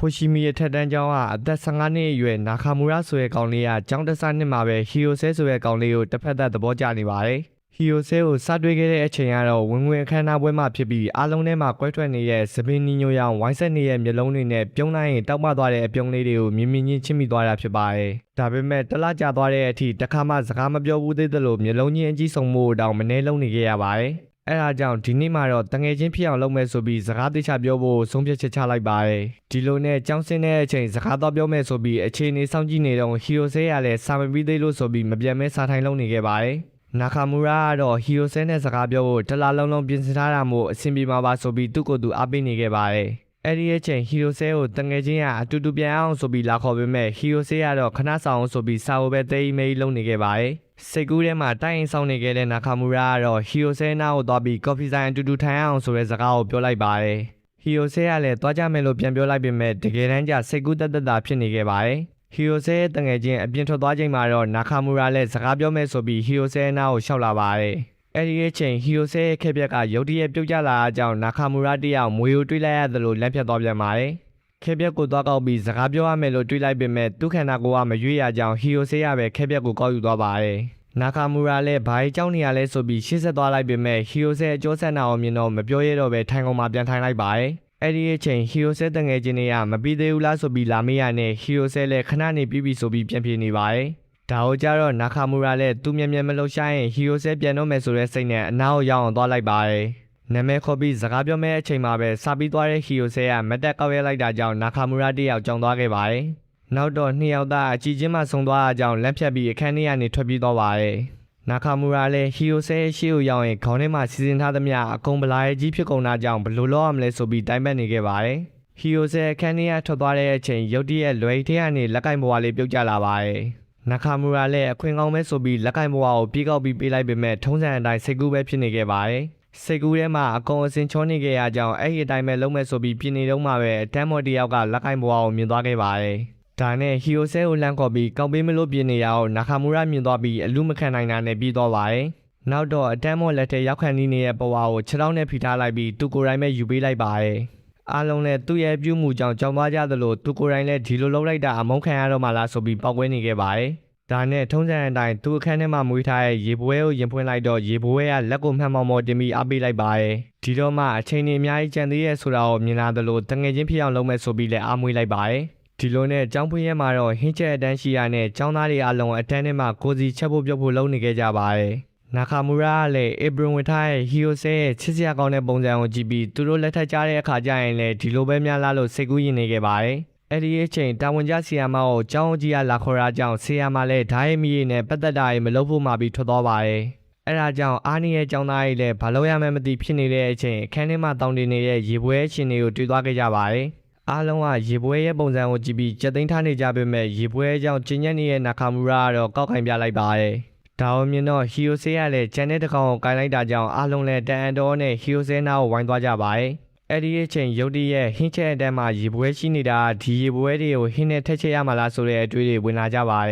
ခိုရှိမီရဲ့ထက်တန်းကျောင်းကအသက်15နှစ်အရွယ်နာခါမူရာဆိုတဲ့ကောင်လေးကကျောင်းတက်စားနှစ်မှာပဲဟီယိုဆဲဆိုတဲ့ကောင်လေးကိုတစ်ဖက်သက်သဘောကျနေပါတယ်ဟီယိုဆဲကိုစတွေ့ခဲ့တဲ့အချိန်ကတော့ဝင်ဝင်အခမ်းအနားပွဲမှာဖြစ်ပြီးအားလုံးထဲမှာကွဲထွက်နေတဲ့သပင်းနီညိုရောင်ဝိုင်းဆက်နေတဲ့မျက်လုံးတွေနဲ့ပြုံးလိုက်ရင်တောက်ပသွားတဲ့အပြုံးလေးတွေကိုမြင်မြင်ချင်းချစ်မိသွားတာဖြစ်ပါတယ်ဒါပေမဲ့တလားကြာသွားတဲ့အထိတစ်ခါမှစကားမပြောဘူးသေးသလိုမျက်လုံးချင်းအကြည့်ဆုံမှုတောင်မနှဲလုံးနေခဲ့ရပါတယ်အဲဒါကြောင့်ဒီနေ့မှာတော့တငယ်ချင်းဖြစ်အောင်လုပ်မယ်ဆိုပြီးစကားသိချပြောဖို့ဆုံးဖြတ်ချက်ချလိုက်ပါတယ်ဒီလိုနဲ့ကြောင်းစင်းတဲ့အချိန်စကားတော့ပြောမယ်ဆိုပြီးအခြေအနေစောင့်ကြည့်နေတော့ဟီယိုဆဲရလည်းစာမပြီးသေးလို့ဆိုပြီးမပြန်မဲစာထိုင်လုံးနေခဲ့ပါတယ်နာခါမူရာကတော့ဟီယိုဆဲနဲ့စကားပြောဖို့တလားလုံးလုံးပြင်ဆင်ထားတာမို့အဆင်ပြေမှာပါဆိုပြီးသူ့ကိုယ်သူအားပေးနေခဲ့ပါတယ်အဲ့ဒီအချိန်ဟီယိုဆဲကိုတငယ်ချင်းကအတူတူပြန်အောင်ဆိုပြီးလာခေါ်ပေမဲ့ဟီယိုဆဲကတော့ခဏဆောင်ဆိုပြီးစာအုပ်ပဲသိမ်းမေးလုံးနေခဲ့ပါတယ်စိတ်ကူးထဲမှာတိုင်ရင်ဆောင်နေခဲ့တဲ့နာခါမူရာကတော့ဟီယိုဆဲနာကိုသွားပြီးကော်ဖီဆိုင်အတူတူထိုင်အောင်ဆိုတဲ့စကားကိုပြောလိုက်ပါတယ်ဟီယိုဆဲကလည်းသွားကြမယ်လို့ပြန်ပြောလိုက်ပေမဲ့တကယ်တမ်းကျစိတ်ကူးတက်တာဖြစ်နေခဲ့ပါတယ်ဟီယိုဆဲတငယ်ချင်းအပြင်ထွက်သွားချိန်မှာတော့နာခါမူရာလည်းစကားပြောမယ်ဆိုပြီးဟီယိုဆဲနာကိုရှောက်လာပါတယ်အဲ့ဒီအချိန်ဟီယိုဆဲရဲ့ခက်ပြက်ကရုတ်တရက်ပြုတ်ကျလာတဲ့အကြောင်းနာခါမူရာတယောက်မွေကိုတွေးလိုက်ရသလိုလက်ဖြတ်သွားပြန်ပါတယ်ခဲပြက်ကိုသွားကောက်ပြီးစကားပြောရမယ်လို့တွေးလိုက်ပေမဲ့သူ့ခန္ဓာကိုယ်ကမရွေ့ရကြောင်းဟီယိုဆဲရပဲခဲပြက်ကိုကောက်ယူသွားပါတယ်နာခါမူရာလည်းဘာကြီးကြောင်းနေရလဲဆိုပြီးရှေ့ဆက်သွားလိုက်ပေမဲ့ဟီယိုဆဲအကျိုးဆက်နာအောင်မြင်တော့မပြောရတော့ပဲထိုင်ကုန်မှာပြန်ထိုင်လိုက်ပါတယ်အဲ့ဒီအချိန်ဟီယိုဆဲတငယ်ချင်းတွေကမပြီးသေးဘူးလားဆိုပြီးလာမေးရနဲ့ဟီယိုဆဲလည်းခဏနေပြီးဆိုပြီးပြန်ပြေးနေပါတယ်ဒါကိုကြတော့နာခါမူရာလည်းသူ့မျက်မျက်မလှုပ်ရှားရင်ဟီယိုဆဲပြန်တော့မယ်ဆိုတဲ့စိတ်နဲ့အနားကိုရောက်အောင်သွားလိုက်ပါတယ်နာမည်ခေါ်ပြီးစကားပြောမဲ့အချိန်မှာပဲစာပြီးသွားတဲ့ဟီယိုဆဲကမတက်ကောက်ရလိုက်တာကြောင့်နာခါမူရာတယောက်ကြောင်သွားခဲ့ပါတယ်နောက်တော့နှစ်ယောက်သားအကြည့်ချင်းမှဆုံသွားတာကြောင့်လက်ဖြတ်ပြီးအခန်းထဲကနေထွက်ပြေးသွားပါတယ်နာခါမူရာလည်းဟီယိုဆဲရှေ့ကိုရောက်ရင်ခေါင်းထဲမှာစီစဉ်ထားသမျှအကုန်ပလာရဲ့ကြီးဖြစ်ကုန်တာကြောင့်ဘယ်လိုလုပ်ရမလဲဆိုပြီးတိုင်ပတ်နေခဲ့ပါတယ်ဟီယိုဆဲအခန်းထဲကထွက်သွားတဲ့အချိန်ရုတ်တရက်လွယ်ထဲကနေလက်ကင်ဘွားလေးပြုတ်ကျလာပါတယ်နာခါမူရာလည်းအခွင့်ကောင်းပဲဆိုပြီးလက်ကင်ဘွားကိုပြေးကောက်ပြီးပေးလိုက်ပေမဲ့ထုံးစံအတိုင်းစိတ်ကူးပဲဖြစ်နေခဲ့ပါတယ်စိတ်ကူးထဲမှာအကုန်အစင်ချောနေခဲ့ရကြောင်းအဲ့ဒီအတိုင်းပဲလုံးမဲ့ဆိုပြီးပြင်နေတော့မှပဲတမ်းမော်တယောက်ကလက်ကင်ဘွားကိုမြင်သွားခဲ့ပါတယ်ဒါနဲ့ဟီယိုဆဲကိုလှမ်းခေါ်ပြီးကောက်ပေးမလို့ပြင်နေရအောင်နာခါမူရာမြင်သွားပြီးအလူမခံနိုင်တာနဲ့ပြီးသွားပါတယ်နောက်တော့အတမ်းမော်လက်ထဲရောက်ခံနေတဲ့ဘဝကိုခြေထောက်နဲ့ဖိထားလိုက်ပြီးသူကိုယ်တိုင်ပဲယူပေးလိုက်ပါတယ်အားလုံးလည်းသူ့ရဲ့ပြုမှုကြောင့်ကြောင်သွားကြသလိုသူကိုယ်တိုင်လည်းဒီလိုလုပ်လိုက်တာအမုန်းခံရတော့မှလားဆိုပြီးပောက်ကွဲနေခဲ့ပါတယ်ဒါနဲ့ထုံးစံအတိုင်းသူ့အခန်းထဲမှာမွေးထားတဲ့ရေပွဲကိုရင်ဖွင့်လိုက်တော့ရေပွဲကလက်ကိုမှန်မော်တင်ပြီးအားပေးလိုက်ပါတယ်ဒီတော့မှအချိန်ကြီးအများကြီးကျန်သေးရဲ့ဆိုတာကိုမြင်လာသလိုတငယ်ချင်းဖြစ်အောင်လုပ်မယ်ဆိုပြီးလည်းအားမွေးလိုက်ပါတယ်ဒီလိုနဲ့ကျောင်းဖွင့်ရက်မှာတော့ဟင်းချက်အတန်းရှိရနဲ့ကျောင်းသားတွေအလုံးအတန်းထဲမှာကိုစီချက်ဖို့ပြုတ်ဖို့လုပ်နေခဲ့ကြပါတယ်နာခါမူရာကလည်းအေဘရွန်ဝင်ထားတဲ့ဟီယိုဆဲရဲ့ချစ်စရာကောင်းတဲ့ပုံစံကိုကြည့်ပြီးသူတို့လက်ထပ်ကြတဲ့အခါကျရင်လည်းဒီလိုပဲများလားလို့စိတ်ကူးရင်နေခဲ့ပါတယ်အဲ့ဒီအချိန်တာဝန်ကျဆီယာမကိုကျောင်းကြီးကလာခေါ်တာကြောင့်ဆီယာမလည်းဓာတ်ရည်မီးနဲ့ပတ်သက်တာတွေမလုပ်ဖို့မှပြီးထွက်သွားပါတယ်အဲ့ဒါကြောင့်အားနည်းရဲ့ကျောင်းသားတွေလည်းဘာလို့ရမှန်းမသိဖြစ်နေတဲ့အချိန်အခန်းထဲမှာတောင်းတင်နေတဲ့ရေပွဲရှင်တွေကိုတွေ့သွားခဲ့ကြပါတယ်အားလုံးကရေပွဲရဲ့ပုံစံကိုကြည့်ပြီးကြက်သိမ်းထားနေကြပေမဲ့ရေပွဲကြောင့်ကျဉ်ညက်နေတဲ့နာခါမူရာကတော့ကောက်ခိုင်ပြလိုက်ပါတယ်ဒါအောင်မြင်တော့ဟီယိုဆဲကလည်းကျန်တဲ့တကောင်ကိုကိုင်လိုက်တာကြောင့်အားလုံးလည်းတန်အန်တော်နဲ့ဟီယိုဆဲနာကိုဝိုင်းသွားကြပါတယ်အဲ့ဒီအချိန်ရုတ်တရက်ဟင်းချက်အတန်းမှာရေပွဲရှိနေတာဒီရေပွဲတွေကိုဟင်းနဲ့ထက်ချက်ရမှာလားဆိုတဲ့အတွေးတွေဝင်လာကြပါတယ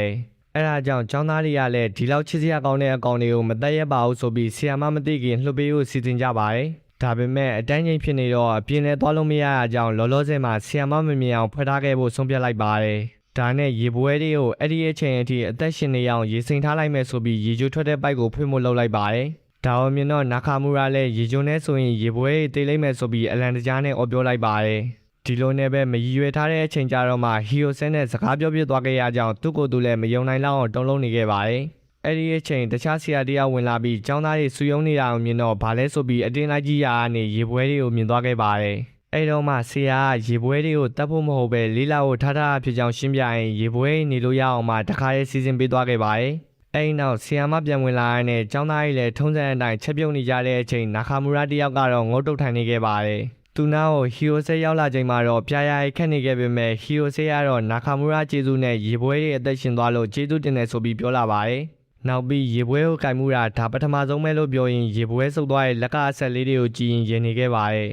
်အဲ့ဒါကြောင့်ကျောင်းသားတွေကလည်းဒီလောက်ချစ်စရာကောင်းတဲ့အကောင်တွေကိုမတက်ရပါဘူးဆိုပြီးဆီယာမမသိခင်လှုပ်ပေးဖို့စီစဉ်ကြပါတယ်ဒါပေမဲ့အတန်းချင်းဖြစ်နေတော့အပြင်းလဲသွားလို့မရတဲ့အကြောင်းလောလောဆယ်မှာဆီယာမမမြင်အောင်ဖွက်ထားခဲ့ဖို့ဆုံးဖြတ်လိုက်ပါတယ်ဒါနဲ့ရေပွဲတွေကိုအဲ့ဒီအချိန်အထိအသက်ရှင်နေအောင်ရေစိမ်ထားလိုက်မယ်ဆိုပြီးရေချိုးထွက်တဲ့ပိုက်ကိုဖွင့်ဖို့လုပ်လိုက်ပါတယ်ဒါအောင်မြင်တော့နာခါမူရာလည်းရေချိုးနဲ့ဆိုရင်ရေပွဲတွေတေးလိုက်မယ်ဆိုပြီးအလန်တကြားနဲ့အော်ပြောလိုက်ပါတယ်ဒီလိုနဲ့ပဲမရည်ရွယ်ထားတဲ့အချိန်ကြတော့မှဟီယိုဆဲနဲ့စကားပြောပြသွားခဲ့ရကြောင်းသူ့ကိုယ်သူလည်းမယုံနိုင်လောက်အောင်တုံ့လုံးနေခဲ့ပါတယ်အဲ့ဒီအချိန်တခြားဆရာတရားဝင်လာပြီးကျောင်းသားတွေစုယုံနေတာကိုမြင်တော့ဘာလဲဆိုပြီးအတင်းလိုက်ကြီးရာကနေရေပွဲတွေကိုမြင်သွားခဲ့ပါတယ်အဲ့တော့မှဆရာကရေပွဲတွေကိုတတ်ဖို့မဟုတ်ပဲလေးလာကိုထားထားဖြစ်ကြောင်းရှင်းပြရင်ရေပွဲနေလို့ရအောင်မှတခါရေးစီစဉ်ပေးသွားခဲ့ပါတယ်အဲ့ဒီနောက်ဆီယာမပြန်ဝင်လာရတဲ့ကျောင်းသားတွေလည်းထုံးစံအတိုင်းချက်ပြုတ်နေကြတဲ့အချိန်နာခါမူရာတယောက်ကတော့ငုတ်တုတ်ထိုင်နေခဲ့ပါတယ်သူနာကိုဟီယိုဆဲရောက်လာချိန်မှာတော့ပြာရခက်နေခဲ့ပေမဲ့ဟီယိုဆဲကတော့နာခါမူရာကျေးဇူးနဲ့ရေပွဲတွေအသက်ရှင်သွားလို့ကျေးဇူးတင်တယ်ဆိုပြီးပြောလာပါတယ်နောက်ပြီးရေပွဲကိုကင်မှုတာဒါပထမဆုံးပဲလို့ပြောရင်ရေပွဲဆုပ်သွားတဲ့လက်ကအဆက်လေးတွေကိုကြည့်ရင်ရင်နေခဲ့ပါတယ်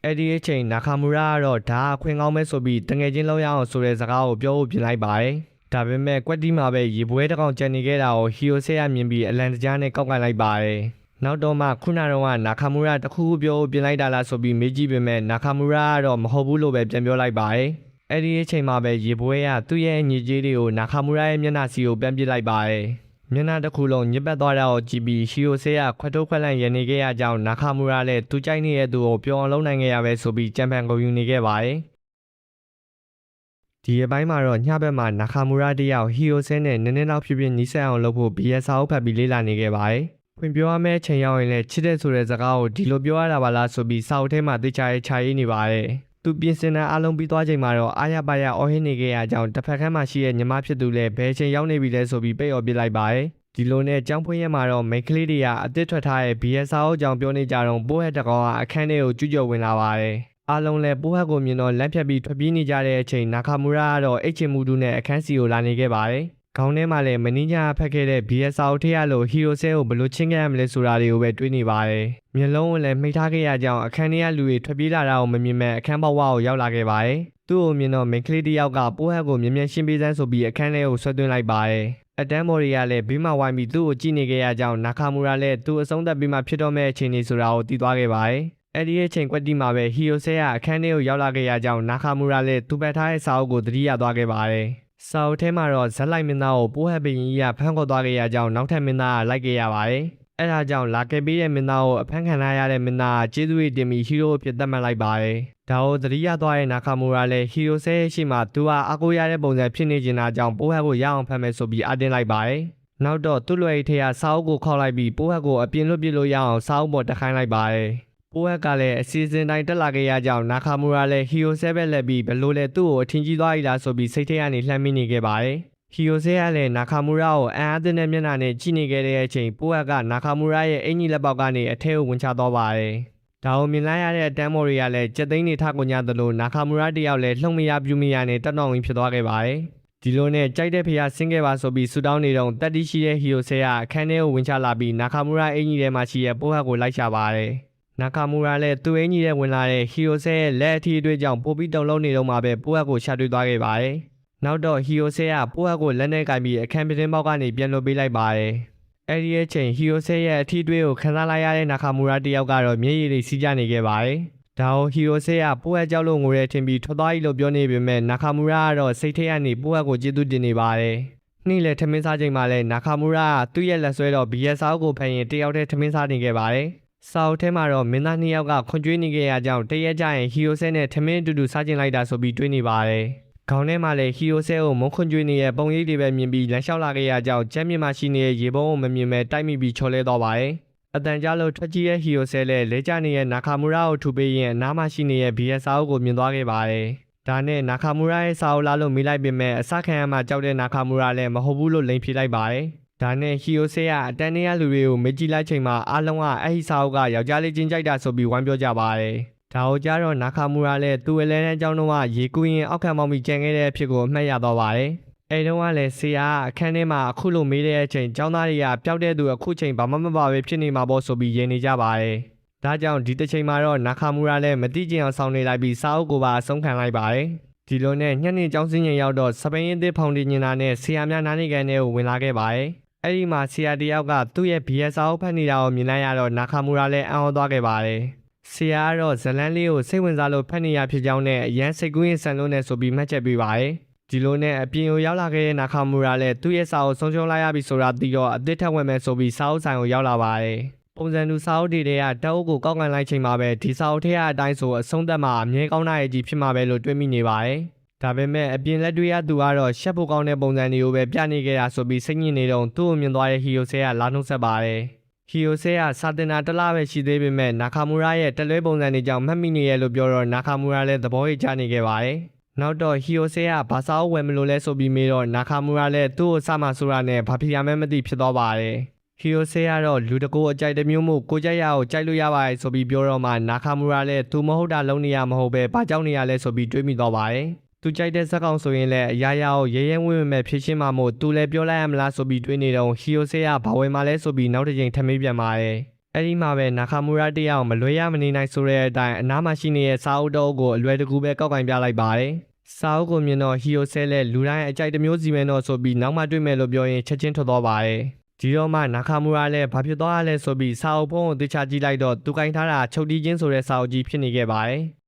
အဲ့ဒီအချိန်နာခါမူရာကတော့ဒါအခွင့်ကောင်းပဲဆိုပြီးတငယ်ချင်းလောက်ရအောင်ဆိုတဲ့စကားကိုပြောဖို့ပြင်လိုက်ပါတယ်ဒါပေမဲ့ကွက်တီမှာပဲရေပွဲတစ်ကောင်ကျန်နေခဲ့တာကိုဟီယိုဆဲကမြင်ပြီးအလန်တကြားနဲ့ကောက်ကန်လိုက်ပါတယ်နောက်တော့မှခုနကတော့နာခါမူရာတခုခုပြောပြင်လိုက်တာလားဆိုပြီးမေးကြည့်ပေမဲ့နာခါမူရာကတော့မဟုတ်ဘူးလို့ပဲပြန်ပြောလိုက်ပါတယ် အဲ့ဒီအချိန်မှာပဲရေပွဲကသူ့ရဲ့ညီကြီးတွေကိုနာခါမူရာရဲ့မျက်နှာစီကိုပြန်ပစ်လိုက်ပါတယ်မျက်နှာတစ်ခုလုံးညစ်ပတ်သွားတာကိုကြည့်ပြီးဟီယိုဆေးကခွတ်ထုတ်ခွက်လန့်ရနေခဲ့ရကြောင်းနာခါမူရာလည်းသူကြိုက်နေတဲ့သူကိုပြောင်းအောင်လုပ်နိုင်ခဲ့ရပဲဆိုပြီးကြံဖန်ကုန်ယူနေခဲ့ပါတယ်ဒီအပိုင်းမှာတော့ညဘက်မှာနာခါမူရာတယောက်ဟီယိုဆဲနဲ့နည်းနည်းတော့ဖြစ်ဖြစ်နီးစပ်အောင်လုပ်ဖို့ BS စာအုပ်ဖတ်ပြီးလေ့လာနေခဲ့ပါတယ်။ဖွင့်ပြောရမယ့်ချိန်ရောက်ရင်လည်းချစ်တဲ့ဆိုတဲ့စကားကိုဒီလိုပြောရတာပါလားဆိုပြီးစာအုပ်ထဲမှာသိချရဲ့ခြာရေးနေပါတယ်။သူပြင်ဆင်တဲ့အလုံးပြီးသွားချိန်မှာတော့အာရပါရအော်ဟင်းနေခဲ့ရကြောင်းတစ်ဖက်ခန်းမှာရှိတဲ့ညီမဖြစ်သူလည်းဘယ်ချိန်ရောက်နေပြီလဲဆိုပြီးပိတ်အော်ပစ်လိုက်ပါတယ်။ဒီလိုနဲ့ကြောင်းဖွင့်ရမှာတော့မိတ်ကလေးတွေကအသစ်ထွက်ထားတဲ့ BS စာအုပ်ကြောင့်ပြောနေကြတော့ပိုးဟက်တကောင်ကအခန်းထဲကိုကျူးကျော်ဝင်လာပါတယ်။အားလုံးလည်းပိုးဟက်ကိုမြင်တော့လက်ဖြတ်ပြီးထွက်ပြေးနေကြတဲ့အချိန်နာခါမူရာကတော့အိတ်ချင်မှုတူနဲ့အခန်းစီကိုလာနေခဲ့ပါတယ်။ခေါင်းထဲမှာလည်းမင်းညာဖက်ခဲ့တဲ့ BS စာအုပ်ထဲရလို့ဟီယိုဆဲကိုဘယ်လိုချင်းခဲ့ရမလဲဆိုတာတွေကိုပဲတွေးနေပါတယ်။မျက်လုံးကိုလည်းမှိတ်ထားခဲ့ရကြောင်းအခန်းထဲကလူတွေထွက်ပြေးလာတာကိုမမြင်မဲ့အခန်းဘဝကိုရောက်လာခဲ့ပါတယ်။သူ့ကိုမြင်တော့မိန်းကလေးတစ်ယောက်ကပိုးဟက်ကိုမြင်ရှင်းပေးစမ်းဆိုပြီးအခန်းထဲကိုဆွဲသွင်းလိုက်ပါတယ်။အတန်းမော်ရီကလည်းဘေးမှာဝိုင်းပြီးသူ့ကိုကြည့်နေခဲ့ရကြောင်းနာခါမူရာလည်းသူ့အဆုံးသတ်ပြီးမှဖြစ်တော့မဲ့အချိန်ကြီးဆိုတာကိုသိသွားခဲ့ပါတယ်။အဲ့ဒီအချိန်ကွက်တီမှာပဲဟီယိုဆဲကအခန်းထဲကိုရောက်လာခဲ့ရကြောင်းနာခါမူရာလည်းသူ့ပတ်ထားတဲ့စာအုပ်ကိုသတိရသွားခဲ့ပါတယ်။စာအုပ်ထဲမှာတော့ဇက်လိုက်မင်းသားကိုပိုးဟက်ပင်ကြီးကဖမ်းခေါ်သွားခဲ့ရကြောင်းနောက်ထပ်မင်းသားကလိုက်ခဲ့ရပါတယ်။အဲ့ဒါကြောင့်လာခဲ့ပြီးတဲ့မင်းသားကိုအဖမ်းခံထားရတဲ့မင်းသားကကျေးဇူးရတင်ပြီးဟီရိုအဖြစ်သတ်မှတ်လိုက်ပါတယ်။ဒါကိုသတိရသွားတဲ့နာခါမူရာလည်းဟီရိုဆဲရဲ့ရှိမှသူဟာအကိုရတဲ့ပုံစံဖြစ်နေခြင်းအကြောင်းပိုးဟက်ကိုရအောင်ဖမ်းမယ်ဆိုပြီးအတင်းလိုက်ပါတယ်။နောက်တော့သူ့လွယ်ထဲကစာအုပ်ကိုခေါက်လိုက်ပြီးပိုးဟက်ကိုအပြင်လွတ်ပစ်လို့ရအောင်စာအုပ်ပေါ်တက်ခိုင်းလိုက်ပါတယ်။ပိုးဟက်ကလည်းအစီအစဉ်တိုင်းတက်လာခဲ့ရကြောင်းနာခါမူရာလည်းဟီယိုဆဲဘက်လက်ပြီးဘလို့လဲသူ့ကိုအထင်ကြီးသွားရည်လားဆိုပြီးစိတ်ထဲကနေလှမ်းမိနေခဲ့ပါတယ်။ဟီယိုဆဲကလည်းနာခါမူရာကိုအံအားသင့်တဲ့မျက်နှာနဲ့ကြည့်နေခဲ့တဲ့အချိန်ပိုးဟက်ကနာခါမူရာရဲ့အင်ကြီးလက်ပေါက်ကနေအထဲကိုဝင်ချသွားပါတယ်။ဒါကိုမြင်လိုက်ရတဲ့အတန်းမော်ရီကလည်းကြက်သိန်းနေထကုန်ကြသလိုနာခါမူရာတယောက်လည်းလှုံ့မရပြူမရနဲ့တက်တော့ဝင်ဖြစ်သွားခဲ့ပါတယ်။ဒီလိုနဲ့ကြိုက်တဲ့ဖျားဆင်းခဲ့ပါဆိုပြီးဆူတောင်းနေတော့တက်တီရှိတဲ့ဟီယိုဆဲကအခန်းထဲကိုဝင်ချလာပြီးနာခါမူရာအင်ကြီးထဲမှာရှိတဲ့ပိုးဟက်ကိုလိုက်ရှာပါတယ်။နာခါမူရာလည်းသူ့အင်ကြီးထဲဝင်လာတဲ့ဟီယိုဆဲရဲ့လက်အထီးအတွေ့ကြောင့်ပိုပြီးတုံလုံးနေတော့မှပဲပိုးဟက်ကိုရှာတွေ့သွားခဲ့ပါတယ်။နောက်တော့ဟီယိုဆဲကပိုးဟက်ကိုလက်နဲ့ကင်ပြီးအခန်းပြတင်းပေါက်ကနေပြန်လွှတ်ပေးလိုက်ပါတယ်။အဲဒီအချိန်ဟီယိုဆဲရဲ့အထီးအတွေ့ကိုခန်းစားလိုက်ရတဲ့နာခါမူရာတယောက်ကတော့မျက်ရည်တွေစီးကျနေခဲ့ပါတယ်။ဒါကိုဟီယိုဆဲကပိုးဟက်ကြောက်လို့ငိုရဲထင်ပြီးထွက်သွားပြီလို့ပြောနေပေမဲ့နာခါမူရာကတော့စိတ်ထဲကနေပိုးဟက်ကိုကျေးဇူးတင်နေပါတယ်။နေ့လေထမင်းစားချိန်မှာလည်းနာခါမူရာကသူ့ရဲ့လက်ဆွဲတော့ BS စာအုပ်ကိုဖန်ရင်တယောက်တည်းထမင်းစားနေခဲ့ပါတယ်။စာအုပ်ထဲမှာတော့မင်းသားနှစ်ယောက်ကခွန်ကျွေးနေခဲ့ရကြောင်းတရက်ကျရင်ဟီယိုဆဲနဲ့ထမင်းအတူတူစားကျင်လိုက်တာဆိုပြီးတွေးနေပါတယ်။ခေါင်းထဲမှာလည်းဟီယိုဆဲကိုမုန်းခွန်ကျွေးနေတဲ့ပုံရိပ်တွေပဲမြင်ပြီးလမ်းလျှောက်လာခဲ့ရကြောင်းကျမ်းမြင့်မှရှိနေတဲ့ရေပုံးကိုမမြင်ပဲတိုက်မိပြီးချော်လဲသွားပါတယ်။အတန်ကြားလို့ထွက်ကြီးရဲ့ဟီယိုဆဲလည်းလဲကျနေတဲ့နာခါမူရာကိုထူပေးရင်အနားမှာရှိနေတဲ့ BS စာအုပ်ကိုမြင်သွားခဲ့ပါတယ်။ဒါနဲ့နာခါမူရာရဲ့စာအုပ်လားလို့မေးလိုက်ပေမဲ့အစခံရမှကြောက်တဲ့နာခါမူရာလည်းမဟုတ်ဘူးလို့လိန်ဖြေလိုက်ပါတယ်။ဒါနဲ့ဟီယိုဆဲကအတန်နေရလူတွေကိုမေးကြည့်လိုက်ချိန်မှာအားလုံးကအဲ့ဒီစာအုပ်ကယောက်ျားလေးချင်းကြိုက်တာဆိုပြီးဝိုင်းပြောကြပါတယ်။ဒါကိုကြားတော့နာခါမူရာလည်းသူ့အလဲတဲ့အကြောင်းတော့ရေကူးရင်အောက်ခံပေါင်းပြီးကြံခဲ့တဲ့အဖြစ်ကိုအမှတ်ရတော့ပါတယ်။အဲတုန်းကလည်းဆရာအခန်းထဲမှာအခုလိုမေးတဲ့အချိန်ကျောင်းသားတွေကပျောက်တဲ့သူအခုချိန်ဘာမှမပါပဲဖြစ်နေမှာပေါ့ဆိုပြီးရင်နေကြပါတယ်။ဒါကြောင့်ဒီတစ်ချိန်မှာတော့နာခါမူရာလည်းမတိကျအောင်ဆောင်နေလိုက်ပြီးစာအုပ်ကိုပါအဆုံးခံလိုက်ပါတယ်။ဒီလိုနဲ့ညနေကျောင်းစင်းရင်ရောက်တော့စပိန်အသစ်ဖောင်တင်နေတာနဲ့ဆရာများနားနေကန်ထဲကိုဝင်လာခဲ့ပါတယ်။အဲဒီမှာဆရာတယောက်ကသူ့ရဲ့ BS စာအုပ်ဖတ်နေတာကိုမြင်လိုက်ရတော့နာခါမူရာလည်းအံ့ဩသွားခဲ့ပါတယ်။ဆရာကတော့ဇလန်းလေးကိုစိတ်ဝင်စားလို့ဖတ်နေရဖြစ်ကြောင်းနဲ့အရန်စိတ်ကူးရင်ဆန်လို့နဲ့ဆိုပြီးမှတ်ချက်ပေးပါတယ်။ဒီလိုနဲ့အပြင်ကိုရောက်လာခဲ့တဲ့နာခါမူရာလည်းသူ့ရဲ့စာအုပ်ဆုံးရှုံးလိုက်ရပြီဆိုတာသိတော့အသစ်ထပ်ဝင်မယ်ဆိုပြီးစာအုပ်ဆိုင်ကိုရောက်လာပါတယ်။ပုံစံတူစာအုပ်တွေကတအုပ်ကိုကောက်ကန်လိုက်ချိန်မှာပဲဒီစာအုပ်ထဲကအတိုင်းဆိုအဆုံးသက်မှာအမြဲကောင်းတာရဲ့ကြီးဖြစ်မှာပဲလို့တွေးမိနေပါတယ်။ဒါပေမဲ့အပြင်လက်တွေ့ရသူကတော့ရှက်ဖို့ကောင်းတဲ့ပုံစံတွေကိုပဲပြနေခဲ့တာဆိုပြီးစိတ်ညစ်နေတော့သူ့ကိုမြင်သွားတဲ့ဟီယိုဆဲကလာနှုတ်ဆက်ပါတယ်။ဟီယိုဆဲကစာတင်တာတစ်လပဲရှိသေးပေမဲ့နာခါမူရာရဲ့တလွဲပုံစံတွေကြောင့်မှတ်မိနေရလို့ပြောတော့နာခါမူရာလည်းသဘောကျနေခဲ့ပါတယ်။နောက်တော့ဟီယိုဆဲကဘာစာအုပ်ဝယ်မလို့လဲဆိုပြီးမေးတော့နာခါမူရာလည်းသူ့ကိုစမှဆိုတာနဲ့ဘာဖြစ်ရမှန်းမသိဖြစ်သွားပါတယ်။ဟီယိုဆဲကတော့လူတကိုအကြိုက်တစ်မျိုးမို့ကိုကြိုက်ရအောင်ကြိုက်လို့ရပါတယ်ဆိုပြီးပြောတော့မှနာခါမူရာလည်းသူမဟုတ်တာလုံးနေရမဟုတ်ပဲဘာကြောင့်နေရလဲဆိုပြီးတွေးမိသွားပါတယ်။သူကြိုက်တဲ့ဇက်ကောင်ဆိုရင်လည်းအရာရာကိုရဲရဲဝံ့ဝံ့မဲ့ဖြစ်ရှင်းမှမို့သူလည်းပြောလိုက်ရမလားဆိုပြီးတွေးနေတော့ဟီယိုဆဲကဘာဝယ်မှလဲဆိုပြီးနောက်တစ်ချိန်ထပ်မေးပြန်ပါတယ်။အဲ့ဒီမှာပဲနာခါမူရာတယောက်မလွဲရမနေနိုင်ဆိုတဲ့အတိုင်းအနားမှာရှိနေတဲ့စာအုပ်တော့ကိုအလွယ်တကူပဲကောက်ကင်ပြလိုက်ပါတယ်။စာအုပ်ကိုမြင်တော့ဟီယိုဆဲလည်းလူတိုင်းအကြိုက်တစ်မျိုးစီပဲတော့ဆိုပြီးနောက်မှတွေ့မယ်လို့ပြောရင်ချက်ချင်းထွက်သွားပါတယ်။ဒီတော့မှနာခါမူရာလည်းဘာဖြစ်သွားရလဲဆိုပြီးစာအုပ်ဖုံးကိုသိချကြည့်လိုက်တော့သူကင်ထားတာချုပ်တီးချင်းဆိုတဲ့စာအုပ်ကြီးဖြစ်နေခဲ့ပါတယ်။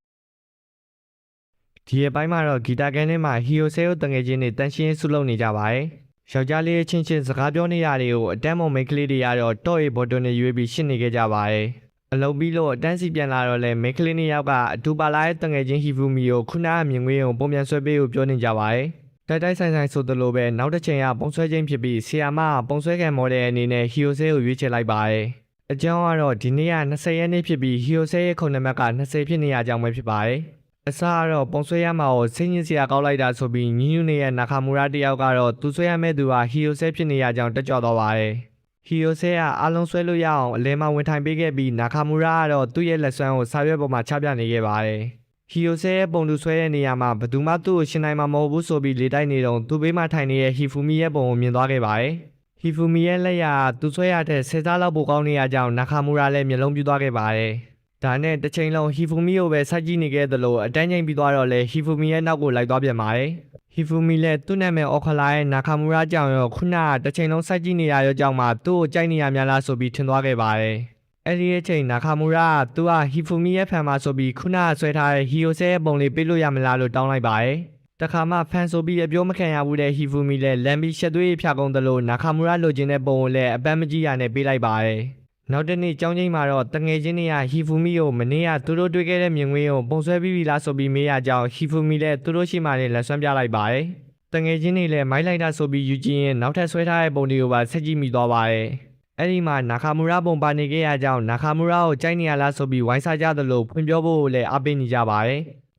ဒီအပိုင်းမှာတော့ဂီတာကန်ထဲမှာဟီယိုဆဲကိုတငယ်ချင်းတွေတန်ရှင်းဆုလုပ်နေကြပါတယ်ယောက်ျားလေးချင်းချင်းစကားပြောနေရတွေကိုအတန်းမော်မိတ်ကလေးတွေကတော့တော့ရေဘော်တွန်နဲ့ရွေးပြီးရှင်းနေခဲ့ကြပါတယ်အလုံးပြီးလို့အတန်းစီပြန်လာတော့လဲမိတ်ကလေးနှစ်ယောက်ကအတူပါလာတဲ့တငယ်ချင်းဟီဖူမီကိုခုနကမြင်ကွင်းကိုပုံပြန်ဆွဲပေးဖို့ပြောနေကြပါတယ်တိုက်တိုက်ဆိုင်ဆိုသလိုပဲနောက်တစ်ချိန်ကပုံဆွဲခြင်းဖြစ်ပြီးဆီယာမကပုံဆွဲခံမော်ဒယ်အနေနဲ့ဟီယိုဆဲကိုရွေးချယ်လိုက်ပါတယ်အကြောင်းကတော့ဒီနေ့က20ရက်နေ့ဖြစ်ပြီးဟီယိုဆဲရဲ့ခုံနံပါတ်က20ဖြစ်နေရကြောင်းပဲဖြစ်ပါတယ်အစားကတော့ပုံဆွဲရမှာကိုစိတ်ညစ်စရာကောက်လိုက်တာဆိုပြီးညူးနေတဲ့နာခါမူရာတယောက်ကတော့သူဆွဲရမယ့်သူဟာဟီယိုဆဲဖြစ်နေရကြောင်းတက်ကြွသွားပါတယ်ဟီယိုဆဲကအားလုံးဆွဲလို့ရအောင်အလဲမှာဝင်ထိုင်ပေးခဲ့ပြီးနာခါမူရာကတော့သူ့ရဲ့လက်စွမ်းကိုစာရွက်ပေါ်မှာချပြနေခဲ့ပါတယ်ဟီယိုဆဲရဲ့ပုံလူဆွဲတဲ့နေရာမှာဘယ်သူမှသူ့ကိုရှင်းနိုင်မှာမဟုတ်ဘူးဆိုပြီးလေတိုက်နေတော့သူ့ဘေးမှာထိုင်နေတဲ့ဟီဖူမီရဲ့ပုံကိုမြင်သွားခဲ့ပါတယ်ဟီဖူမီရဲ့လက်ရသူဆွဲရတဲ့ဆယ်စားလောက်ပိုကောင်းနေရကြောင်းနာခါမူရာလည်းမျက်လုံးပြူသွားခဲ့ပါတယ်ဒါနဲ့တစ်ချိန်လုံးဟီဖူမီကိုပဲစိုက်ကြည့်နေခဲ့သလိုအတန်းချိန်ပြီးသွားတော့လဲဟီဖူမီရဲ့နောက်ကိုလိုက်သွားပြန်ပါတယ်ဟီဖူမီလည်းသူ့နာမည်အော်ခလာရဲ့နာခါမူရာကြောင့်ရောခုနကတစ်ချိန်လုံးစိုက်ကြည့်နေရရောကြောင့်မှသူ့ကိုကြိုက်နေရများလားဆိုပြီးထင်သွားခဲ့ပါတယ်အဲ့ဒီအချိန်နာခါမူရာကသူကဟီဖူမီရဲ့ဖန်မှာဆိုပြီးခုနကဆွဲထားတဲ့ဟီယိုဆဲရဲ့ပုံလေးပေးလို့ရမလားလို့တောင်းလိုက်ပါတယ်တခါမှဖန်ဆိုပြီးအပြောမခံရဘူးတဲ့ဟီဖူမီလည်းလမ်းပြီးရှက်သွေးဖြာကုန်သလိုနာခါမူရာလိုချင်တဲ့ပုံကိုလည်းအပန်းမကြီးရနဲ့ပေးလိုက်ပါတယ်နောက်တနေ့ကျောင်းချင်းမှာတော့တငယ်ချင်းတွေကဟီဖူမီကိုမနေ့ကသူတို့တွေ့ခဲ့တဲ့မြင်ကွင်းကိုပုံဆွဲပြီးပြီလားဆိုပြီးမေးရကြောင်းဟီဖူမီလည်းသူတို့ရှိမှလည်းလက်ဆွမ်းပြလိုက်ပါတယ်တငယ်ချင်းတွေလည်းမိုက်လိုက်တာဆိုပြီးယူကြည့်ရင်နောက်ထပ်ဆွဲထားတဲ့ပုံတွေကိုပါဆက်ကြည့်မိသွားပါတယ်အဲ့ဒီမှာနာခါမူရာပုံပါနေခဲ့ရကြောင်းနာခါမူရာကိုကြိုက်နေရလားဆိုပြီးဝိုင်းစားကြသလိုဖွင့်ပြောဖို့လည်းအားပေးနေကြပါတယ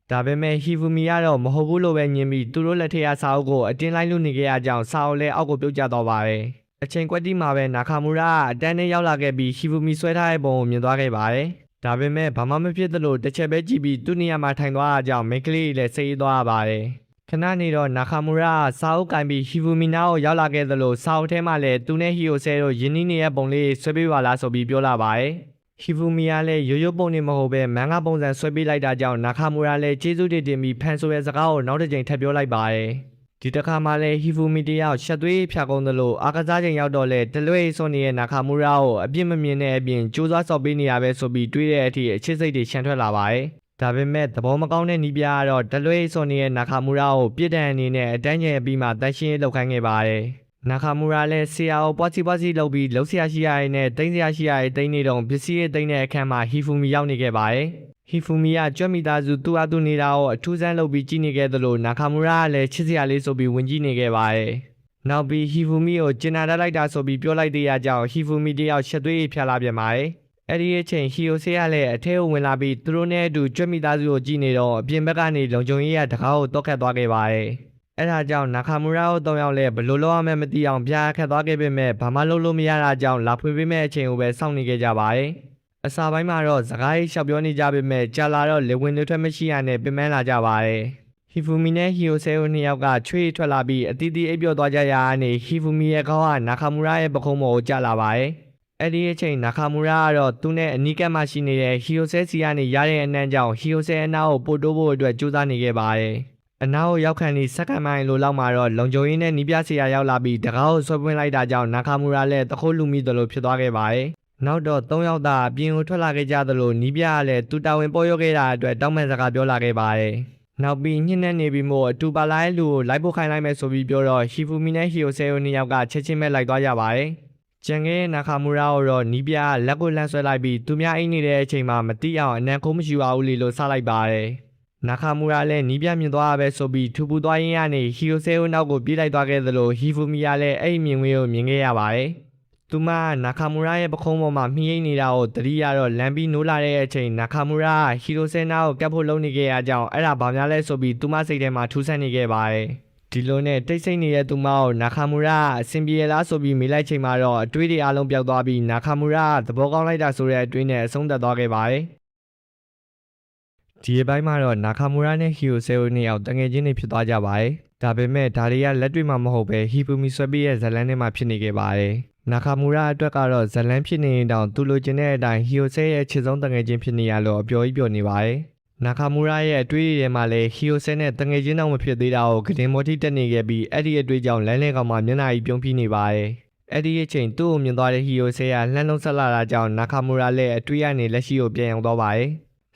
်ဒါပေမဲ့ဟီဖူမီကတော့မဟုတ်ဘူးလို့ပဲညင်ပြီးသူတို့လက်ထက်ရစာအုပ်ကိုအတင်းလိုက်လို့နေခဲ့ရကြောင်းစာအုပ်လည်းအောက်ကိုပြုတ်ကျသွားပါတယ်အချိန်ကွက်တီမှာပဲနာခါမူရာကအတန်းနဲ့ရောက်လာခဲ့ပြီးဟီဖူမီဆွဲထားတဲ့ပုံကိုမြင်သွားခဲ့ပါတယ်ဒါပေမဲ့ဘာမှမဖြစ်သလိုတစ်ချက်ပဲကြည့်ပြီးသူ့နေရာမှာထိုင်သွားတာကြောင့်မိန်းကလေးလည်းစိတ်အေးသွားရပါတယ်ခဏနေတော့နာခါမူရာကစာအုပ်ကင်ပြီးဟီဖူမီနာကိုရောက်လာခဲ့သလိုစာအုပ်ထဲမှာလည်းသူနဲ့ဟီယိုဆဲတို့ယင်းနီးနေတဲ့ပုံလေးဆွဲပေးပါလားဆိုပြီးပြောလာပါတယ်ဟီဖူမီကလည်းရိုးရိုးပုံနေမဟုတ်ပဲမန်ဂါပုံစံဆွဲပေးလိုက်တာကြောင့်နာခါမူရာလည်းကျေးဇူးတင်ပြီးဖန်ဆိုရဲ့စကားကိုနောက်တစ်ကြိမ်ထပ်ပြောလိုက်ပါတယ်ဒီတစ်ခါမှလည်းဟီဖူမီတယောက်ရှက်သွေးဖြာကုန်သလိုအားကစားချိန်ရောက်တော့လဲတလွဲစွန်နေတဲ့နာခါမူရာကိုအပြစ်မမြင်တဲ့အပြင်ကြိုးစားဆော့ပေးနေရပဲဆိုပြီးတွေးတဲ့အထိအချစ်စိတ်တွေရှမ်းထွက်လာပါတယ်ဒါပေမဲ့သဘောမကောင်းတဲ့နီးပြားကတော့တလွဲစွန်နေတဲ့နာခါမူရာကိုပြစ်ဒဏ်အနေနဲ့အတန်းကျင်ပြီးမှတန်ရှင်းရေးလုပ်ခိုင်းခဲ့ပါတယ်နာခါမူရာလည်းဆရာကိုပွားစီလုပ်ပြီးလှုပ်ရှားရှိရတဲ့နဲ့တိမ့်စရာရှိရတဲ့တိမ့်နေတော့ပစ္စည်းရဲ့တိမ့်တဲ့အခန်းမှာဟီဖူမီရောက်နေခဲ့ပါတယ်ဟီဖူမီကကြွက်မိသားစုသူ့အတူနေတာကိုအထူးဆန်းလုပ်ပြီးကြည့်နေခဲ့သလိုနာခါမူရာကလည်းချစ်စရာလေးဆိုပြီးဝင်ကြည့်နေခဲ့ပါတယ်နောက်ပြီးဟီဖူမီကိုကျင်နာတတ်လိုက်တာဆိုပြီးပြောလိုက်တဲ့အကြောင်းဟီဖူမီတယောက်ရှက်သွေးဖြာလာပြန်ပါတယ်အဲ့ဒီအချိန်ဟီယိုဆေးကလည်းအထဲကိုဝင်လာပြီးသူတို့နဲ့အတူကြွက်မိသားစုကိုကြည့်နေတော့အပြင်ဘက်ကနေလုံခြုံရေးရတကားကိုတောက်ခတ်သွားခဲ့ပါတယ်အဲ့ဒါကြောင့်နာခါမူရာကိုတောင်းရောက်လဲဘလို့လောက်ရမယ်မသိအောင်ပြားခတ်သွားခဲ့ပေမဲ့ဘာမှလုပ်လို့မရတာကြောင့်လာဖွေပေးမဲ့အချိန်ကိုပဲစောင့်နေခဲ့ကြပါတယ်အစာပိုင်းမှာတော့စကားရေးလျှောက်ပြောနေကြပေမဲ့ကြာလာတော့လေဝင်တွေထွက်မရှိရနဲ့ပြင်ပန်းလာကြပါတယ်ဟီဖူမီနဲ့ဟီယိုဆဲတို့နှစ်ယောက်ကချွေးထွက်လာပြီးအတီးတီးအိပ်ပျော်သွားကြရာကနေဟီဖူမီရဲ့ခေါင်းကနာခါမူရာရဲ့ပခုံးပေါ်ကိုကျလာပါတယ်အဲ့ဒီအချိန်နာခါမူရာကတော့သူနဲ့အနီးကပ်မှရှိနေတဲ့ဟီယိုဆဲစီကနေရတဲ့အနှမ်းကြောင့်ဟီယိုဆဲအနာကိုပို့တိုးဖို့အတွက်ကြိုးစားနေခဲ့ပါတယ်အနာကိုရောက်ခံပြီးစက္ကန့်ပိုင်းလိုလောက်မှာတော့လုံခြုံရေးနဲ့နီးပြဆရာရောက်လာပြီးတကားကိုဆွဲပွင့်လိုက်တာကြောင့်နာခါမူရာလည်းတခိုးလူမိသလိုဖြစ်သွားခဲ့ပါတယ်နောက်တော့၃ယောက်သာအပြင်ကိုထွက်လာခဲ့ကြသလိုနီးပြကလည်းသူတာဝန်ပေါ်ရောက်ခဲ့တာအတွက်တောင်းပန်စကားပြောလာခဲ့ပါတယ်နောက်ပြီးညှင်းနဲ့နေပြီးမို့အတူပါလာတဲ့လူကိုလိုက်ဖို့ခိုင်းလိုက်မယ်ဆိုပြီးပြောတော့ဟီဖူမီနဲ့ဟီယိုဆဲတို့နှစ်ယောက်ကချက်ချင်းပဲလိုက်သွားကြပါတယ်ကျန်ခဲ့တဲ့နာခါမူရာကိုတော့နီးပြကလက်ကိုလှမ်းဆွဲလိုက်ပြီးသူများအိတ်နေတဲ့အချိန်မှာမတိအောင်အနံခိုးမရှိပါဘူးလေလို့စလိုက်ပါတယ်နာခါမူရာလည်းနီးပြမြင်သွားရပဲဆိုပြီးထူပူသွားရင်းကနေဟီယိုဆဲတို့နောက်ကိုပြေးလိုက်သွားခဲ့သလိုဟီဖူမီကလည်းအဲ့ဒီမြင်ကွင်းကိုမြင်ခဲ့ရပါတယ်သူမနာခါမူရာရဲ့ပခုံးပေါ်မှာမှီအိတ်နေတာကိုတတိယတော့လမ်းပြီးနိုးလာတဲ့အချိန်နာခါမူရာကဟီရိုဆဲနာကိုကပ်ဖို့လုပ်နေခဲ့ရကြောင်းအဲ့ဒါဘာများလဲဆိုပြီးသူမစိတ်ထဲမှာထူးဆန်းနေခဲ့ပါတယ်ဒီလိုနဲ့တိတ်ဆိတ်နေတဲ့သူမကိုနာခါမူရာအဆင်ပြေလားဆိုပြီးမေးလိုက်ချိန်မှာတော့အတွေးတွေအလုံးပျောက်သွားပြီးနာခါမူရာသဘောကောင်းလိုက်တာဆိုတဲ့အတွေးနဲ့အဆုံးသတ်သွားခဲ့ပါတယ်ဒီအပိုင်းမှာတော့နာခါမူရာနဲ့ဟီယိုဆဲတို့နှစ်ယောက်တငယ်ချင်းတွေဖြစ်သွားကြပါတယ်ဒါပေမဲ့ဒါတွေကလက်တွေ့မှာမဟုတ်ပဲဟီဖူမီဆွဲပြီးရဲ့ဇလန်းထဲမှာဖြစ်နေခဲ့ပါတယ်နာခါမူရာအတွက်ကတော့ဇလန်းဖြစ်နေရင်တောင်သူလိုချင်တဲ့အတိုင်းဟီယိုဆဲရဲ့ခြေဆုံးတငယ်ချင်းဖြစ်နေရလို့အပျော်ကြီးပျော်နေပါတယ်နာခါမူရာရဲ့အတွေးတွေထဲမှာလည်းဟီယိုဆဲနဲ့တငယ်ချင်းတောင်မဖြစ်သေးတာကိုဂဒင်မော်တီတက်နေခဲ့ပြီးအဲ့ဒီအတွေးကြောင့်လမ်းလေကောင်မှမျက်နှာကြီးပြုံးပြနေပါတယ်အဲ့ဒီအချိန်သူ့ကိုမြင်သွားတဲ့ဟီယိုဆဲကလှမ်းလုံးဆက်လာတာကြောင့်နာခါမူရာလည်းအတွေးရနေလက်ရှိကိုပြန်ရောက်သွားပါတယ်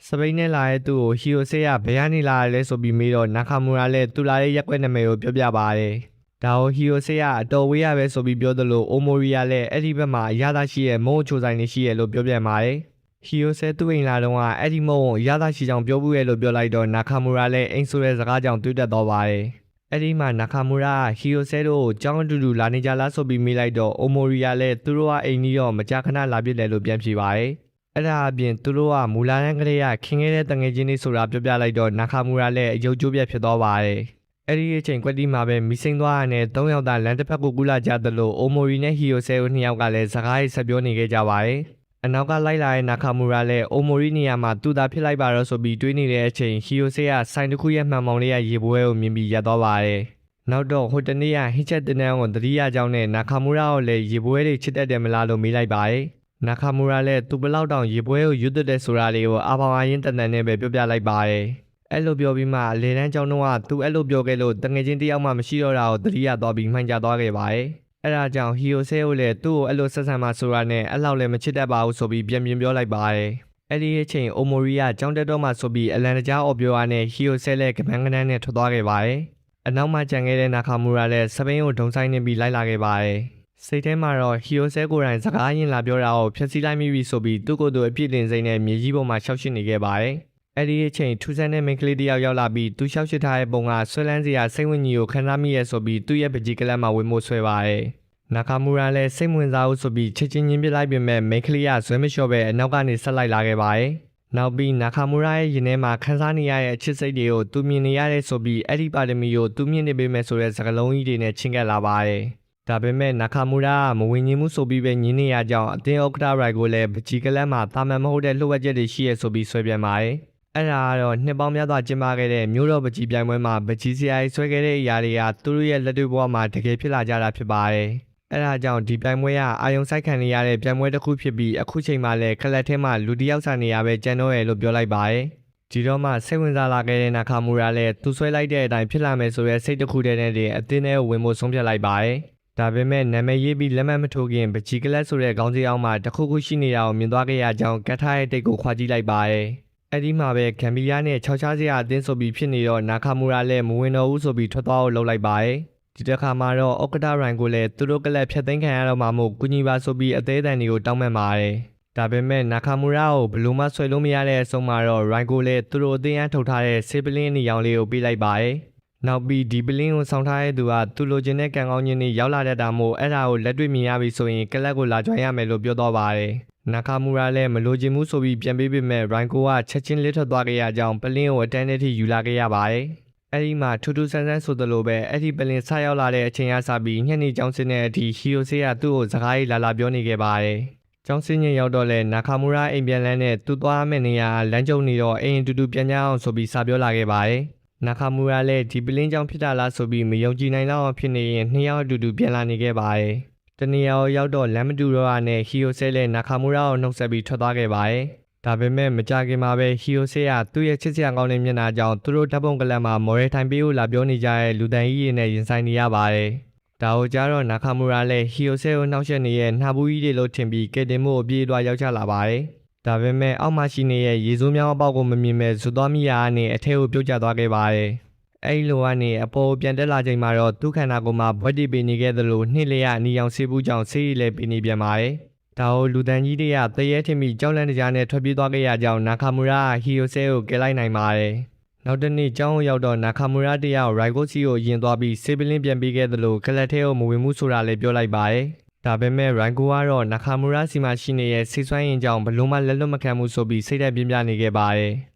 စပိန်နဲ့လာတဲ့သူ့ကိုဟီယိုဆေးကဘယ်ကနေလာလဲဆိုပြီးမေးတော့နာခါမူရာလည်းသူလာတဲ့ရက်ွက်နာမည်ကိုပြောပြပါတယ်။ဒါကိုဟီယိုဆေးကအတော်ဝေးရပဲဆိုပြီးပြောသလိုအိုမိုရီယာလည်းအဲ့ဒီဘက်မှာအရသာရှိရဲ့မုံချိုဆိုင်နေရှိရဲ့လို့ပြောပြပါတယ်။ဟီယိုဆေးသူ့အိမ်လာတော့အဲ့ဒီမုံကိုအရသာရှိကြောင်ပြောဘူးရဲ့လို့ပြောလိုက်တော့နာခါမူရာလည်းအိမ်ဆိုတဲ့စကားကြောင့်တွေးတက်သွားပါတယ်။အဲ့ဒီမှာနာခါမူရာဟီယိုဆေးတို့ကိုကြောင်းတူတူလာနေကြလားဆိုပြီးမေးလိုက်တော့အိုမိုရီယာလည်းသူတို့ကအိမ်ကြီးတော့မကြာခဏလာပြစ်တယ်လို့ပြန်ဖြေပါတယ်။အဲ့ဒါအပြင်သူတို့ကမူလာတန်းကလေးကခင်ခဲ့တဲ့တငယ်ချင်းတွေဆိုတာပြောပြလိုက်တော့နာခါမူရာလည်းအယုတ်ကျိုးပြက်ဖြစ်သွားပါတယ်။အဲ့ဒီအချိန်ကွက်တီမှာပဲမိစိန်သွားရတဲ့၃ယောက်သားလမ်းတစ်ဖက်ကိုကူလာကြသလိုအိုမိုရီနဲ့ဟီယိုဆဲတို့နှစ်ယောက်ကလည်းစကားရေးဆက်ပြောနေခဲ့ကြပါတယ်။အနောက်ကလိုက်လာတဲ့နာခါမူရာလည်းအိုမိုရီနေရာမှာသူ့သားဖြစ်လိုက်ပါတော့ဆိုပြီးတွေးနေတဲ့အချိန်ဟီယိုဆဲကဆိုင်တစ်ခုရဲ့မှန်ပေါင်လေးကရေပွဲကိုမြင်ပြီးရပ်သွားပါတယ်။နောက်တော့ဟိုတနေ့ကဟိချက်တင်တန်းကိုတတိယကြောင်းနဲ့နာခါမူရာကိုလည်းရေပွဲတွေချစ်တတ်တယ်မလားလို့မေးလိုက်ပါတယ်။နာခါမူရာလည်းသူဘလောက်တောင်ရေပွဲကိုရွတ်တဲ့ဆိုတာလေးကိုအာဘောင်အရင်တန်တန်နဲ့ပဲပြောပြလိုက်ပါတယ်။အဲ့လိုပြောပြီးမှလေတန်းကျောင်းတော့ကသူအဲ့လိုပြောခဲ့လို့တငယ်ချင်းတယောက်မှမရှိတော့တာကိုတတိယသွားပြီးမှန်ကြသွားခဲ့ပါတယ်။အဲ့ဒါကြောင့်ဟီယိုဆဲကိုလည်းသူ့ကိုအဲ့လိုဆက်ဆံမှဆိုတာနဲ့အဲ့လောက်လည်းမချစ်တတ်ပါဘူးဆိုပြီးပြန်ပြောလိုက်ပါတယ်။အဲ့ဒီအချိန်အိုမိုရီကကျောင်းတက်တော့မှဆိုပြီးအလန်တကြားအော်ပြောရနဲ့ဟီယိုဆဲလည်းကပန်းကနန်းနဲ့ထွက်သွားခဲ့ပါတယ်။အနောက်မှကြံခဲ့တဲ့နာခါမူရာလည်းစပိန်ကိုဒုံဆိုင်နေပြီးလိုက်လာခဲ့ပါတယ်။စိတ်ထဲမှာတော့ဟီယိုဆဲကိုယ်တိုင်စကားရင်လာပြောတာကိုဖျက်ဆီးလိုက်မိပြီဆိုပြီးသူ့ကိုယ်သူအပြစ်တင်စိမ့်နဲ့မြေကြီးပေါ်မှာရှောက်ရှစ်နေခဲ့ပါတယ်။အဲ့ဒီအချိန်ထူးဆန်းတဲ့မိန်းကလေးတစ်ယောက်ရောက်လာပြီးသူရှောက်ရှစ်ထားတဲ့ပုံကဆွဲလန်းစရာစိတ်ဝင်ကြီးကိုခံစားမိရဲဆိုပြီးသူ့ရဲ့ပကြီးကလပ်မှာဝင်မို့ဆွဲပါတယ်။နာခါမူရာလည်းစိတ်ဝင်စားဖို့ဆိုပြီးချက်ချင်းချင်းပြလိုက်ပေမဲ့မိန်းကလေးကဇွဲမလျှော့ပဲအနောက်ကနေဆက်လိုက်လာခဲ့ပါတယ်။နောက်ပြီးနာခါမူရာရဲ့ရင်ထဲမှာခန်းစားနေရတဲ့အချစ်စိတ်တွေကိုသူမြင်နေရတဲ့ဆိုပြီးအဲ့ဒီပါရမီကိုသူမြင်နေပေမဲ့ဆိုတဲ့စကားလုံးကြီးတွေနဲ့ချင်းကပ်လာပါတယ်။ဒါပေမဲ့နာခါမူရာကမဝင်ငင်းမှုဆိုပြီးပဲညင်းနေရကြောင်းအတင်းဥက္ကဋ္ဌရိုက်ကိုလည်းပကြီးကလပ်မှာတာမန်မဟုတ်တဲ့လှုပ်ဝက်ချက်တွေရှိရဆိုပြီးဆွဲပြန်ပါတယ်။အဲ့ဒါကတော့နှစ်ပေါင်းများစွာကျင်းပခဲ့တဲ့မြို့တော်ပကြီးပြိုင်ပွဲမှာပကြီးစရိုက်ဆွဲခဲ့တဲ့အရာတွေကသူတို့ရဲ့လက်တွေ့ဘဝမှာတကယ်ဖြစ်လာကြတာဖြစ်ပါတယ်။အဲ့ဒါကြောင့်ဒီပြိုင်ပွဲကအာယုံစိုက်ခံနေရတဲ့ပြိုင်ပွဲတစ်ခုဖြစ်ပြီးအခုချိန်မှာလည်းကလပ်ထဲမှာလူတစ်ယောက်စာနေရပဲကျန်တော့ရဲ့လို့ပြောလိုက်ပါတယ်။ဒီတော့မှစိတ်ဝင်စားလာခဲ့တဲ့နာခါမူရာလည်းသူဆွဲလိုက်တဲ့အတိုင်းဖြစ်လာမယ်ဆိုရဲစိတ်တစ်ခုတည်းနဲ့တင်အတင်းနဲ့ဝင်ဖို့ဆုံးဖြတ်လိုက်ပါတယ်။ဒါပေမဲ့နာမည်ရေးပြီးလက်မှတ်မထိုးခင်ပကြီးကလပ်ဆိုတဲ့ခေါင်းစဉ်အောက်မှာတစ်ခုခုရှိနေတာကိုမြင်သွားခဲ့ရကြောင်းကတ်ထားရဲ့တိတ်ကိုခွာကြည့်လိုက်ပါတယ်။အဲ့ဒီမှာပဲဂမ်ဘီယာနဲ့6ချားစရာအတင်းဆိုပြီးဖြစ်နေတော့နာခါမူရာလည်းမဝင်တော့ဘူးဆိုပြီးထွက်သွားအောင်လုပ်လိုက်ပါတယ်။ဒီတစ်ခါမှာတော့ဥက္ကဋ္ဌရိုင်ကိုလည်းသူတို့ကလပ်ဖြတ်သိမ်းခံရတော့မှမို့ကုညီပါဆိုပြီးအသေးအံတွေကိုတောင်းပန်ပါတယ်။ဒါပေမဲ့နာခါမူရာကိုဘလို့မှဆွဲလို့မရတဲ့အဆုံးမှာတော့ရိုင်ကိုလည်းသူတို့အသေးအံထုတ်ထားတဲ့ဆေးပလင်းအနီရောင်လေးကိုပေးလိုက်ပါတယ်။နောက်ပြီးဒီပလင်းကိုဆောင်ထားတဲ့သူကသူလိုချင်တဲ့ကံကောင်းခြင်းတွေရောက်လာတတ်တာမို့အဲ့ဒါကိုလက်တွေ့မြင်ရပြီဆိုရင်ကလပ်ကိုလာကြွရမယ်လို့ပြောတော့ပါတယ်။နာခါမူရာလည်းမလိုချင်မှုဆိုပြီးပြန်ပေးပေမဲ့ရိုင်ကိုကချက်ချင်းလစ်ထွက်သွားခဲ့ရကြောင်းပလင်းကိုအတန်းနဲ့ထိယူလာခဲ့ရပါတယ်။အဲ့ဒီမှာထူးထူးဆန်းဆန်းဆိုသလိုပဲအဲ့ဒီပလင်ဆရောက်လာတဲ့အချိန်အစပြီးညနေကျောင်းစင်းတဲ့အထိဟီယိုဆေးကသူ့ကိုစကားရေးလာပြောနေခဲ့ပါတယ်။ကျောင်းစင်းညရောက်တော့လဲနာခါမူရာအိမ်ပြန်လန်းနဲ့သူ့သွားမယ့်နေရာလမ်းကျုံနေတော့အိမ်တူတူပြန်ကြအောင်ဆိုပြီးစာပြောလာခဲ့ပါတယ်။နာခါမူရာလည်းဒီပလင်ကျောင်းဖြစ်တာလားဆိုပြီးမယုံကြည်နိုင်တော့ဖြစ်နေရင်နှစ်ယောက်အတူတူပြန်လာနေခဲ့ပါတယ်။တနေရာရောက်တော့လမ်းမတူတော့ရနဲ့ဟီယိုဆေးလည်းနာခါမူရာကိုနှုတ်ဆက်ပြီးထွက်သွားခဲ့ပါတယ်။ဒါပေမဲ့မကြခင်မှာပဲဟီယိုဆေးကသူ့ရဲ့ချစ်စရာကောင်းတဲ့မျက်နှာကြောင့်သူတို့ဓာတ်ပုံကလပ်မှာမော်ရယ်ထိုင်ပေးကိုလာပြောနေကြတဲ့လူတန်ကြီးတွေနဲ့ရင်ဆိုင်နေရပါတယ်။ဒါကိုကြားတော့နာခါမူရာလည်းဟီယိုဆေးကိုနှောက်ယှက်နေတဲ့နှာဘူးကြီးတွေလို့ထင်ပြီးကဲတင်မှုအပြေးလွှာရောက်ချလာပါတယ်။ဒါပေမဲ့အောက်မှာရှိနေတဲ့ရေစိုးမြောင်းအပေါက်ကိုမမြင်မဲ့ဇွတ်သွားမိရာနဲ့အထဲကိုပြုတ်ကျသွားခဲ့ပါတယ်။အဲ့လိုကနေအပေါ်ပြန်တက်လာချိန်မှာတော့သူ့ခန္ဓာကိုယ်မှာဘွက်တီပင်နေခဲ့သလိုနှစ်လျက်အနီရောင်ဆေးဘူးကြောင့်ဆေးရည်လည်းပင်နေပြန်ပါတယ်။ဒါကိုလူတန်ကြီးတွေကတရေထင်ပြီးကြောက်လန့်တကြားနဲ့ထွက်ပြေးသွားခဲ့ရကြောင်းနာခါမူရာဟီယိုဆဲကိုကယ်လိုက်နိုင်ပါတယ်။နောက်တနေ့ကျောင်းကိုရောက်တော့နာခါမူရာတယောက်ရိုက်ကိုစီကိုယင်သွားပြီးဆေးပလင်းပြန်ပေးခဲ့သလိုကလပ်ထဲကိုမဝင်မှုဆိုတာလည်းပြောလိုက်ပါတယ်။ဒါပေမဲ့ရိုင်ကိုကတော့နာခါမူရာစီမှာရှိနေတဲ့ဆိတ်ဆွမ်းရင်ကြောင့်ဘလို့မှလက်လွတ်မခံမှုဆိုပြီးစိတ်ဓာတ်ပြင်းပြနေခဲ့ပါတယ်။